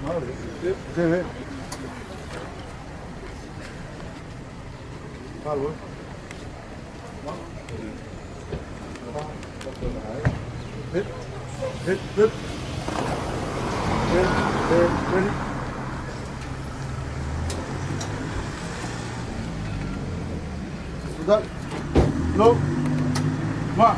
Sí. Hit. Ready. Start. Low. Mark.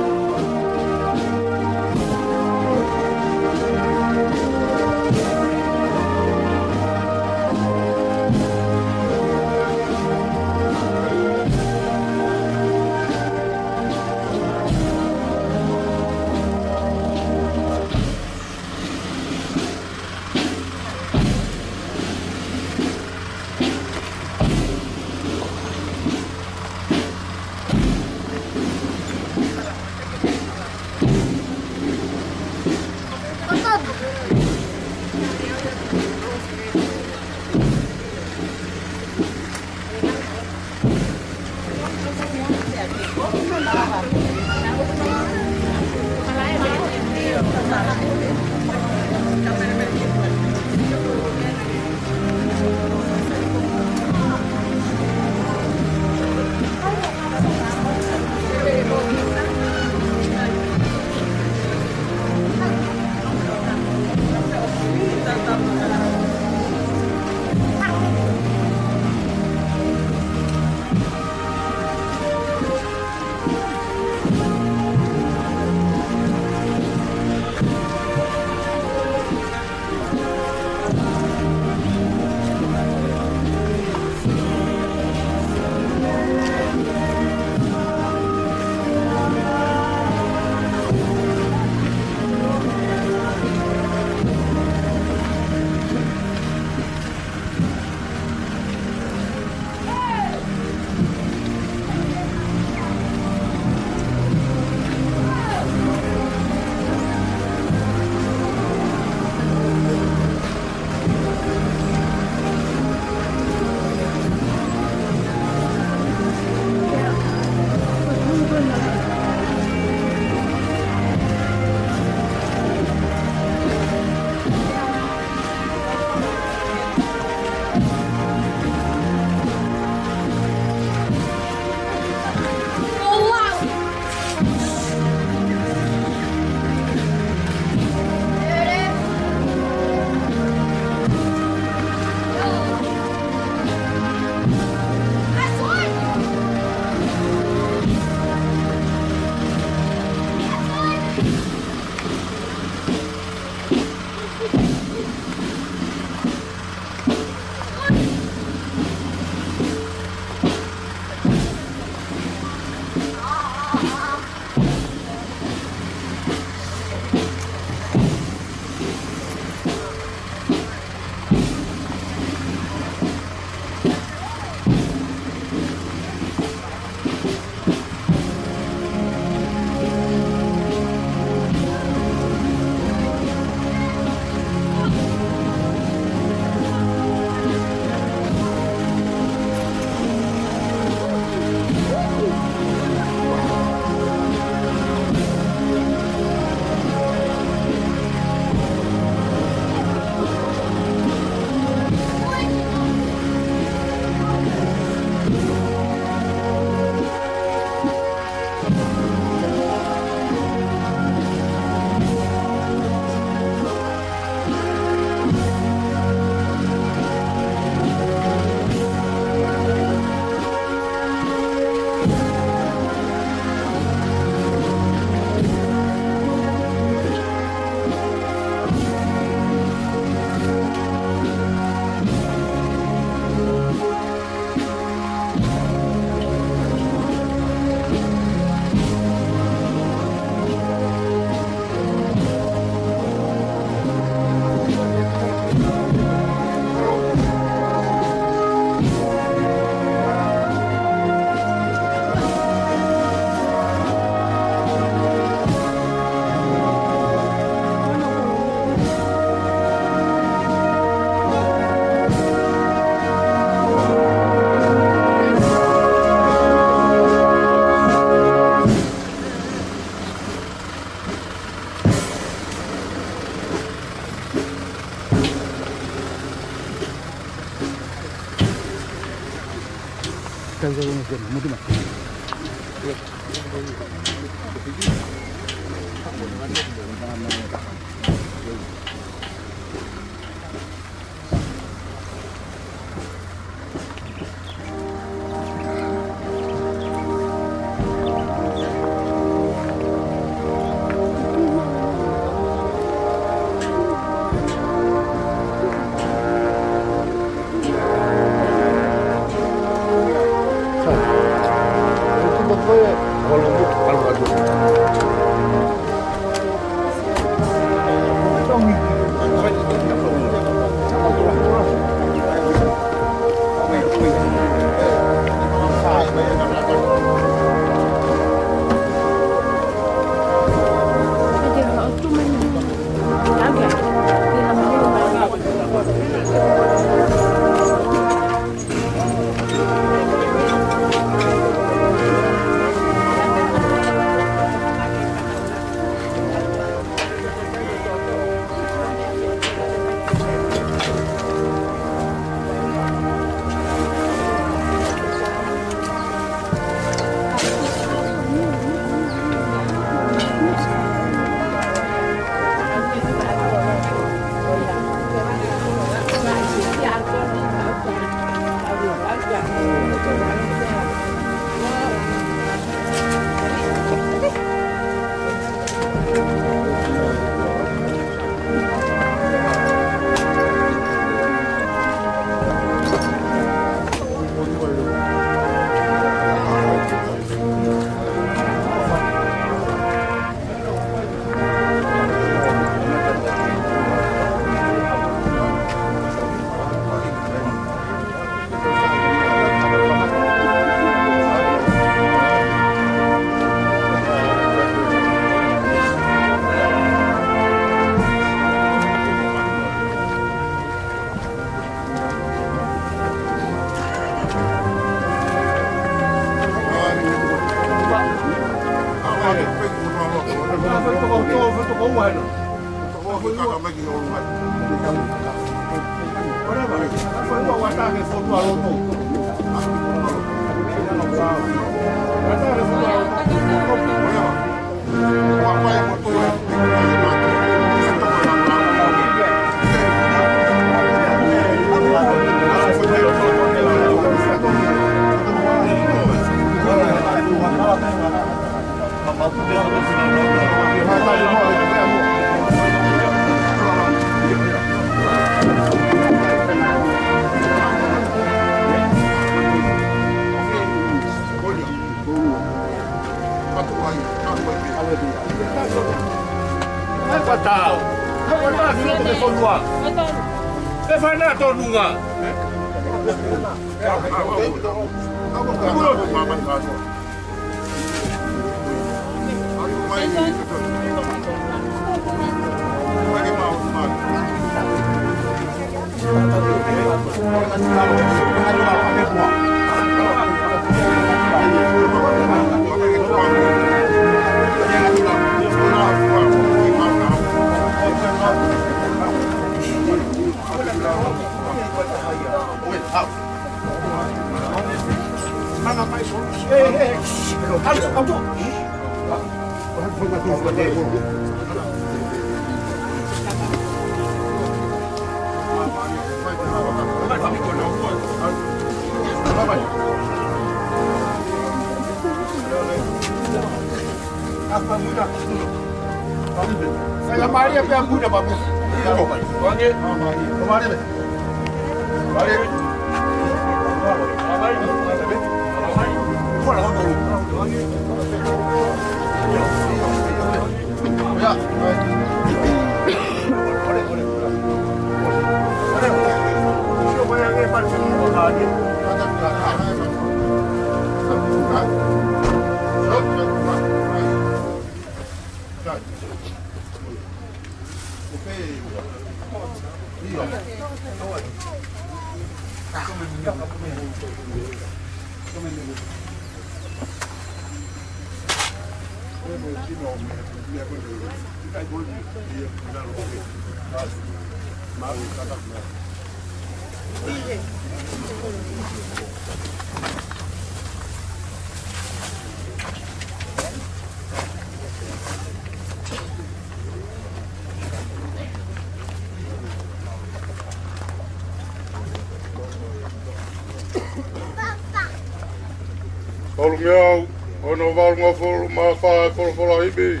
Tolu miau, ono valunga fulu mawhai fulu hibi.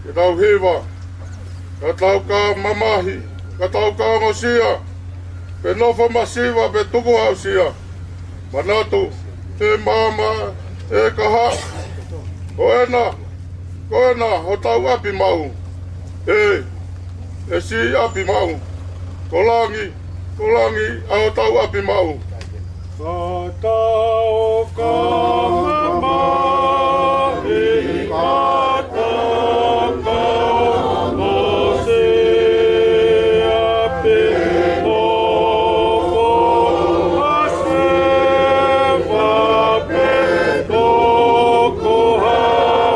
Ke tau hiwa, ka tau ka mamahi, ka tau ka ngosia. Pe nofo masiwa pe tuku hausia. Manatu, te mama, e kaha. Koena, ho tau api mau. E si api mau. Kolangi, au tau api mau. Ka tau ka mamahi, ka tau ka ngosia pe nofo masiwa pe tuku hausia.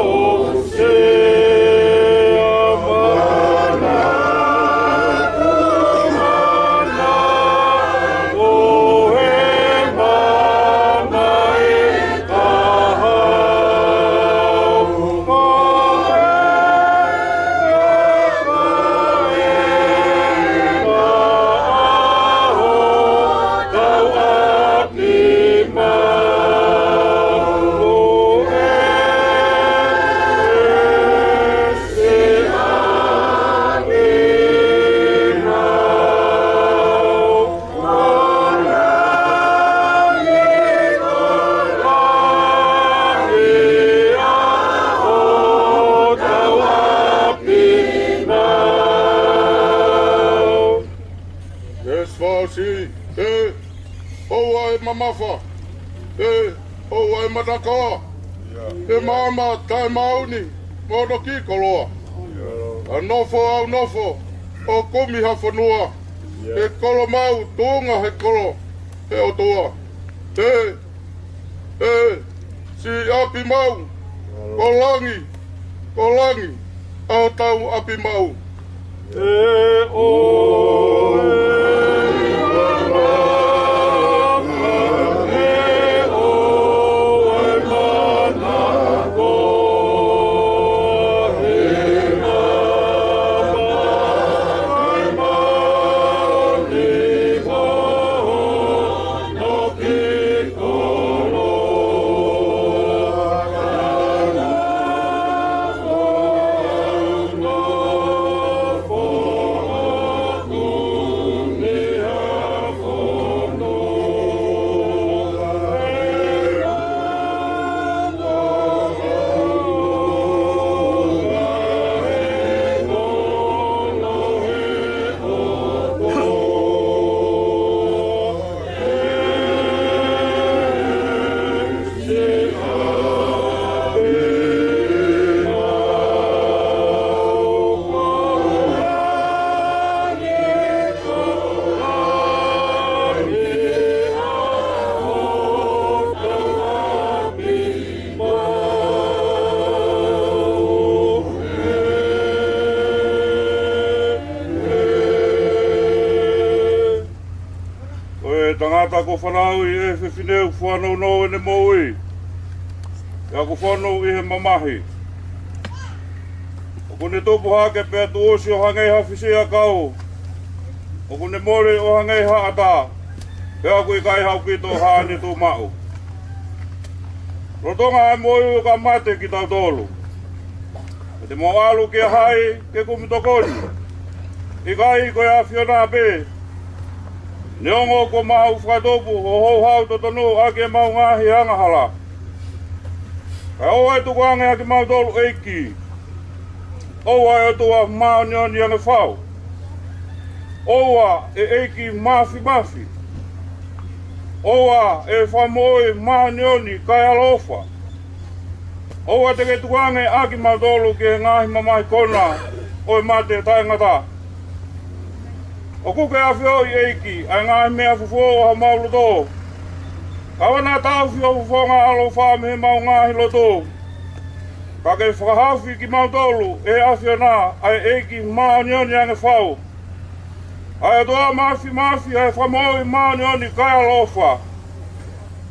Mamafa, o mataka, mama tai mauni, mono kikoloa. Nofo, o kumi hafonua, e kolo mau, tunga he kolo, he otoa. Si api mau, kolangi, au tau api mau. Tangata ko whanau I e whiwhineu whanau no ene moui. Ia ko whanau I he mamahi. O kone topu hake pēr tu osi o hangei hawhisia kau. O kone more o hangei haata. Pea kui kai hau ki tō haane tō mau. Rotonga e moui o ka mate ki tau tolu. E te mo alu ki a hai ke kumitokoni. I kai ko ia whiona pē. Neongo ko mahu whakatopu o hou hau totonu ake mau ngahi angahala. Kai oa e tuku ange ake mau tolu eiki. Oa e tua mau nioni ange whau. Oa e eiki mafi. Oa e whamoi mau nioni kai alofa. Oa te ke tuku ange ake mau tolu ke ngahi mamahi kona oi mate taingata. O kuke a whio I eiki, ai ngāi mea fufuo o ha maulu tō. Kawana tau whio fufonga alo whāme he mau ngāhi lo tō. Ka kei whakahawhi ki mau tōlu, e a whio nā, ai eiki mau nioni ange whau. Ai atoa mafi, ai whamoi mau nioni kai alofa.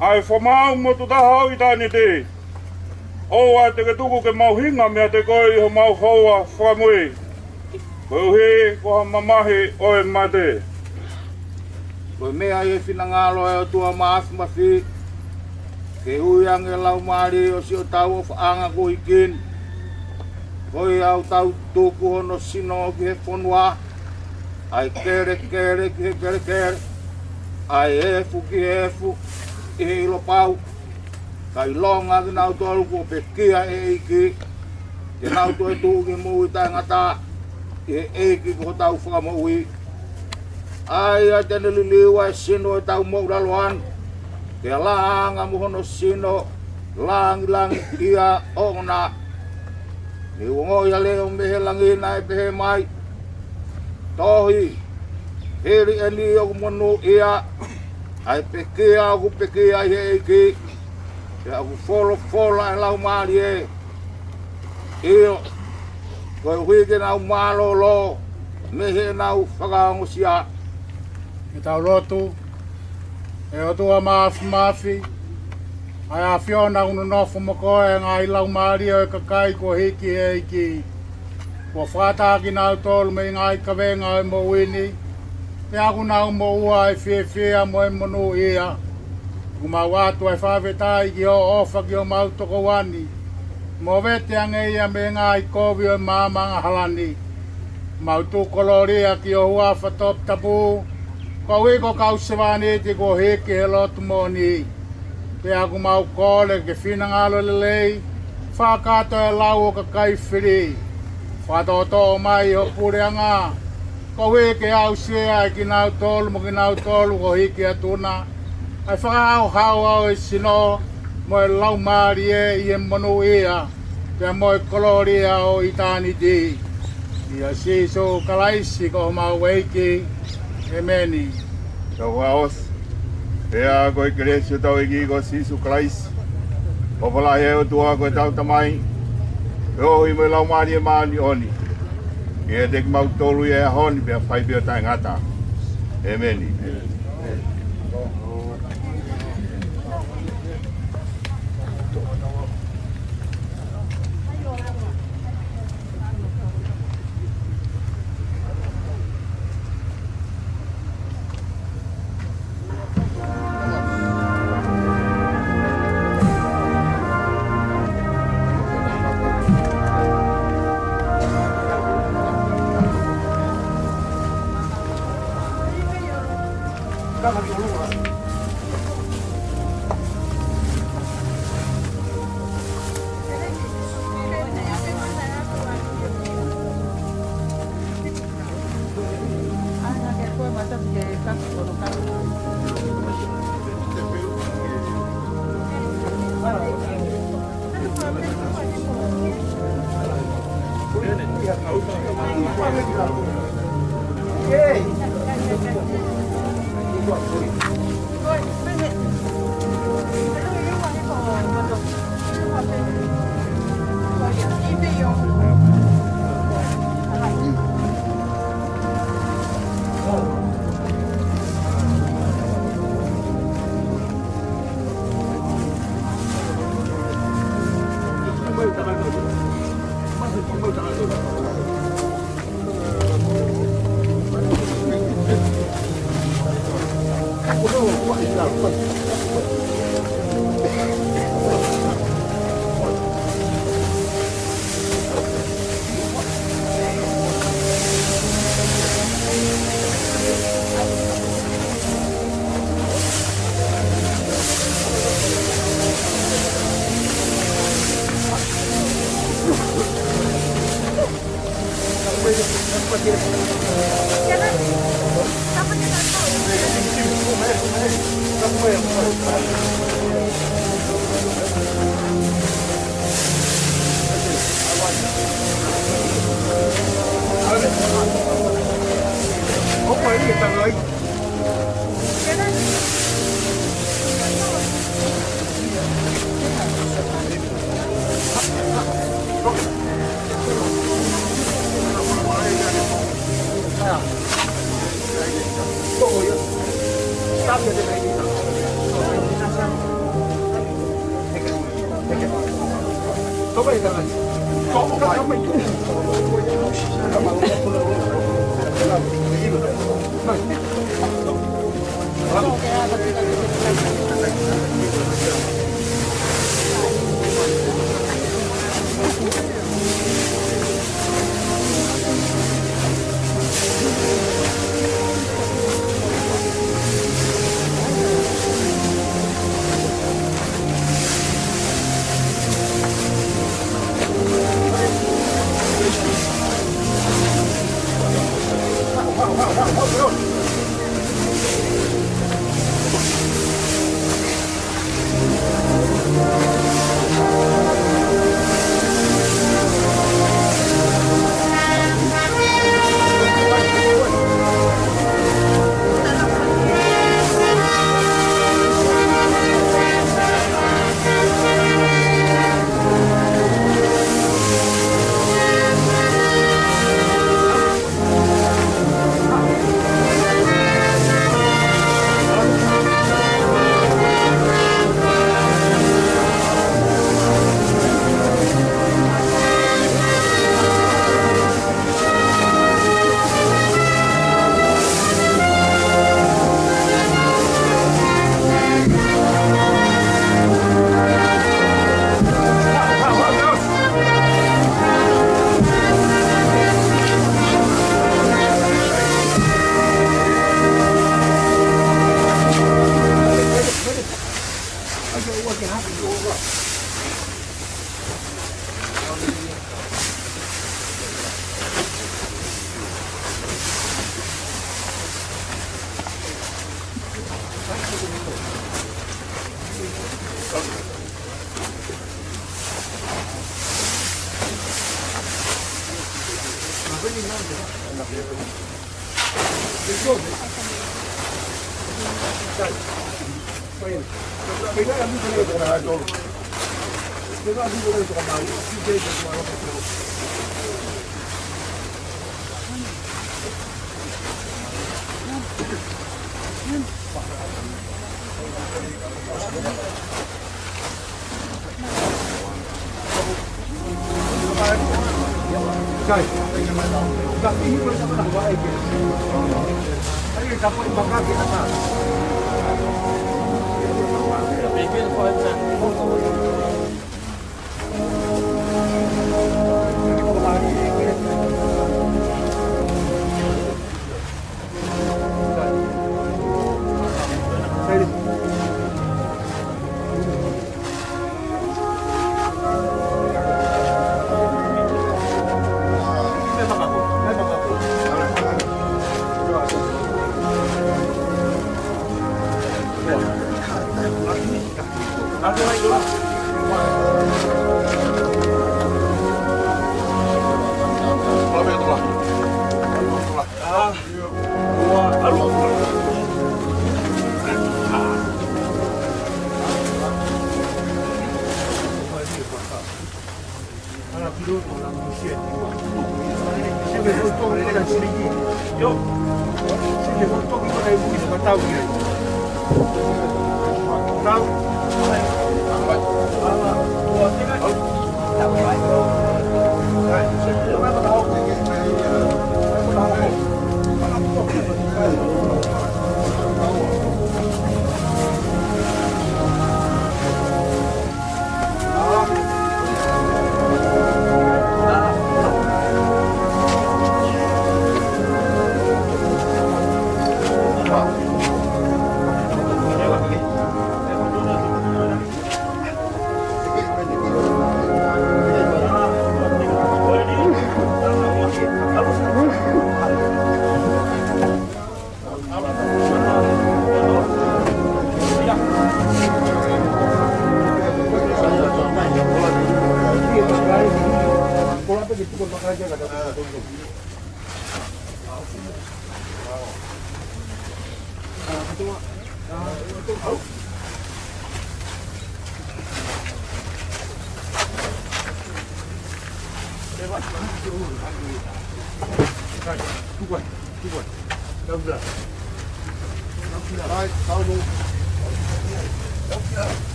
Ai whamau mo tutahau I tāni te. O ai te ke tuku ke mau hinga mea te koi I ho mau whaua whamui. Koe he, ko ha mamahi oe mate. Koe mea e whina ngālo e o tua maasi. Ke uyang e lau mari o si o tau o whaanga ko hikin. Koi au tau tuku hono sino ki he whanua. Ai kere kere ki he kere kere. Ai efu ki he efu ki he ilo pau. Kai longa ki nau tolu ko pekia e iki. Ke nau to e tuu ki mui tangata. E eiki ko tau whakamui. Ai a tene liliwa e sino e tau mauraloan. Ke langa muhono sino. Langi ia ona. Ni wongoi ale o mehe langina e pehe mai. Tohi. Heri e ni o monu ia. Ai pekia o pekia i he eiki. Ke aku fola e lau maari e. Iyo. Koe huike nau malolo. Mehe nau whakaongosia. E tau lotu. E o tua maafi. Ai a whiona unu nofu mokoe ngā ilau maari o e kakai ko hiki e iki. Ko whātāki nau tolu me ngā i kawenga o e mo wini. Te aku nau mo ua e whia mo e monu ia. Ku mau atu e whawhetai ki o ofa ki o mautoko wani. Mo vete ange ia me ngā i kovi o e māmanga halani. Mau tu koloria ki o huafa Tongatapu. Ko wiko kausewani ti ko hiki he lotu moni. Te aku mau kole ke whinangalo lelei. Whakato e lau o kakai whiri. Whatoto mai o pureanga. Ko wike au sea e ki nau tolu mo ki nau tolu ko hiki atuna. Ai whakao hao au e sino. Mo e lau maari e i e monu ia. Te mo e koloria o itani di. Ia siso kalaisi ko mau eiki. Emeni. Tau haos. Pea koe keresio tau eki ko sisu kalaisi. Popala he o tua koe tau tamai. Peo i me lau maari e maani oni. E te ki mau tolu e honi pea whai peo tai ngata. Emeni.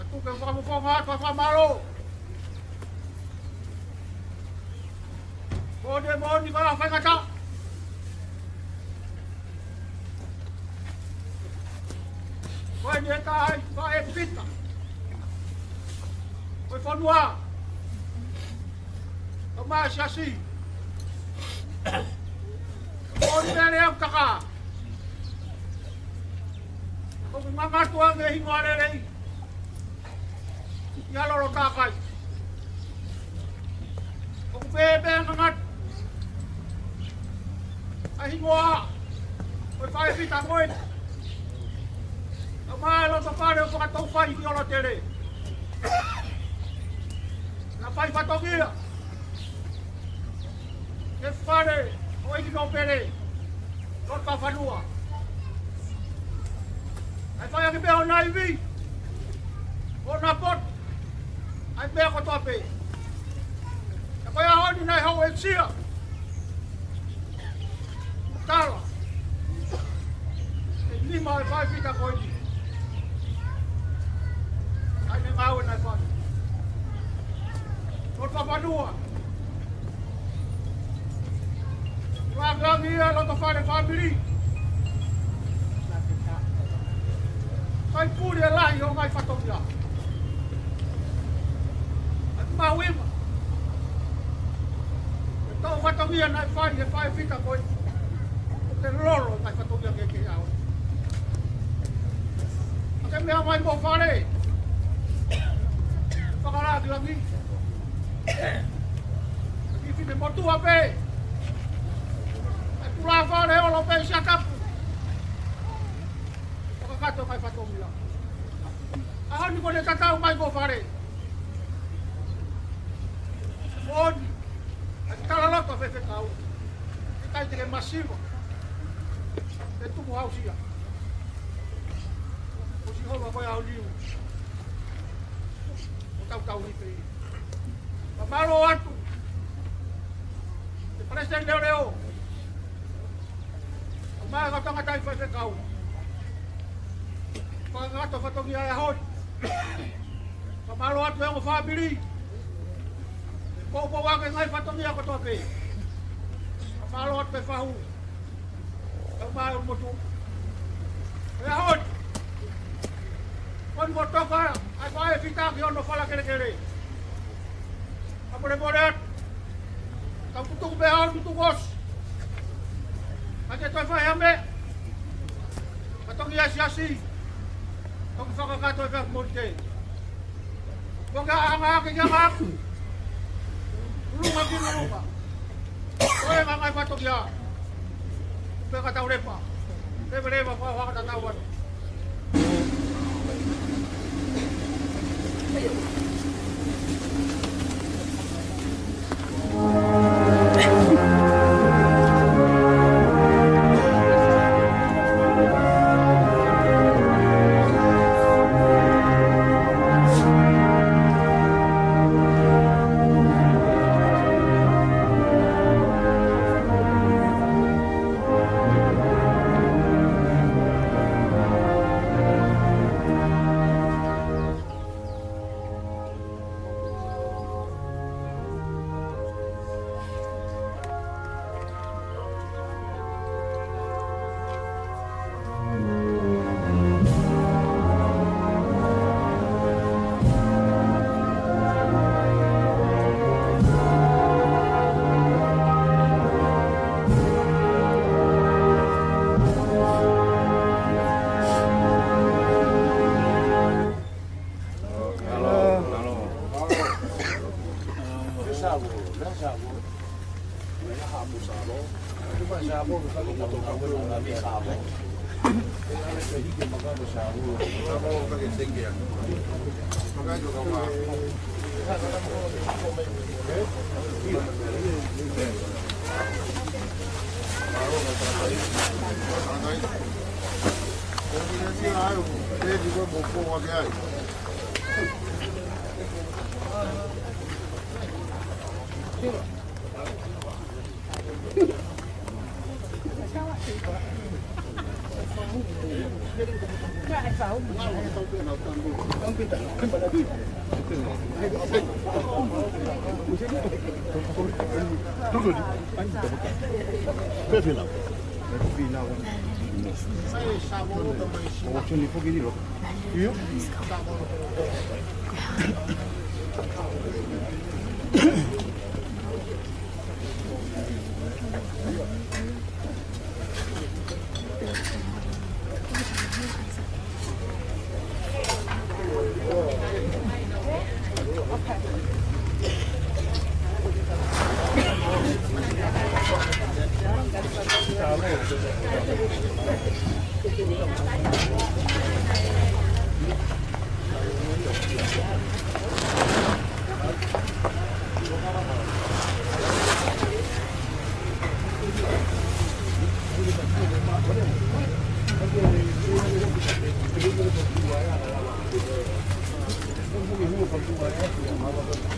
Atu ke Maufanga ka kamalo. Kode mo di ba fa kata. Koi dia kai ka e pita. Koi fonua. Kama siasi. Koi dia yang kaka. Koi mama tua nge hingware rei. Ya lo takai. Koi bebe ngat. Ahingwa. Koi fa e pita moi. Amalo sa pare o pakatau fai ki ola tere. Na fai fatogia. Ke fare o iki no pere. Lot pa fanua. Ai fai ki beho na ivi. O na pot. Ai beho ko tope. Na koia honi na hau e sia. Tala. E lima e fai fita ko iki. Ai me mau na fai. Lot pa fanua. Lang ia lo to fare family. Kai puri la yo ngai fatogia. At mawima. To fatogia na fai fita koi. Te lolo ngai fatogia ke ao. Ake me mai mo fare. Pakala dilangi. Iki me motu ape. Pula fare o lo pe Tongatapu. O ka to kai fatomila. A ni ko le tatau mai go fare. Mon. A tala loto fe kau. E kai te masivo. E tu mo hausia. O si ho ko ya liu. O tau ni pe. Pa malo atu. Te parece el leo. Mai ka Tongatapu fa kau. Pa ngato fatogia ya hot. Pa malo atu e family. Ko wa ke ngai fatogia ko tope. Pa malo atu fa hu. Ka mai mo tu. Ya hot. Kon mo toka ai fa fita ki ono fala kelekele. Apore boret. Ka putu be hau putu gos. Ate toi fai ame. Patongi asiasi. Tongi fakakato e fek monte. Tonga anga ke ngak. Lunga ki lunga. Toi ngai patongi a. Pe kata urepa. Pe bereva fa fa kata tawan. Cái anh vào Thank you.